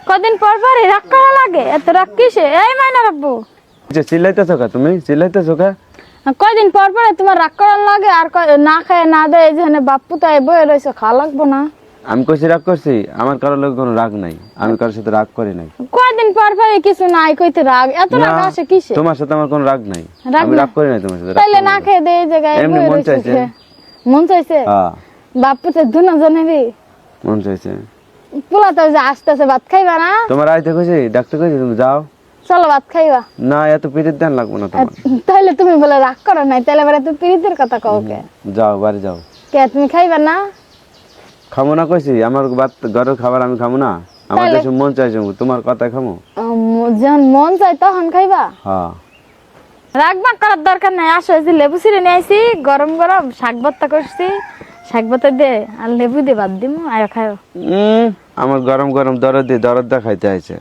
কদিন পর পরই রাগ করা লাগে, এত রাগ কিসে? এই মাইনা রাখবো যে চিল্লাইতেছো কা তুমি, চিল্লাইতেছো কা? কয়দিন পর পরে তোমার রাগ করার লাগে, আর না খায় না দেয় এই যে বাপ্পু তাই বয়ে রয়েছে, খাওয়া লাগবো না? আমি কইছি রাগ করছি? আমার কারোর লোক কোনো রাগ নাই, আমি কারোর সাথে রাগ করি নাই। কয়দিন পর পরে কিছু নাই কইতে রাগ, এত রাগ না, আসে কিসে? তোমার সাথে আমার কোনো রাগ নাই, রাগ আমি না? রাগ করি নাই তোমার সাথে। তাইলে না খেয়ে দেয় এই জায়গায় এমনি বয়ে মন রয়েছে। চাইছে। মন চাইছে? হ্যাঁ বাপ্পু তো দুজনেরই মন চাইছে। পোলা তো যে আসতেছে, ভাত খাইবা না? তোমার আইতে কইছি, ডাকতে কইছি, তুমি যাও। চলো ভাত খাইবা। না, এত পিরিত দেন লাগবো না তোমার। তাইলে তুমি বলে রাগ করো নাই, তাইলে বলে তুমি প্রীতির কথা কও কে? যাও বাড়ি যাও। কে তুমি খাইবা না? খামো না কইছি? আমার ঘরের খাবার আমি খামো না? আমার তাইলে? দেশে মন চাইছে, তোমার কথাই খামো। যখন মন চাই তখন খাইবা? হ্যাঁ রাগ বাগ করার দরকার নাই। আসো, এই যে লেবু ছিঁড়ে নিয়ে আইছি, গরম গরম শাক ভর্তা করছি, শাক ভর্তা দে আর লেবু দিয়ে ভাত দিমু, আয় খাও। আমার গরম গরম দরদ দিয়ে দরদ দা খাইতে আইছে।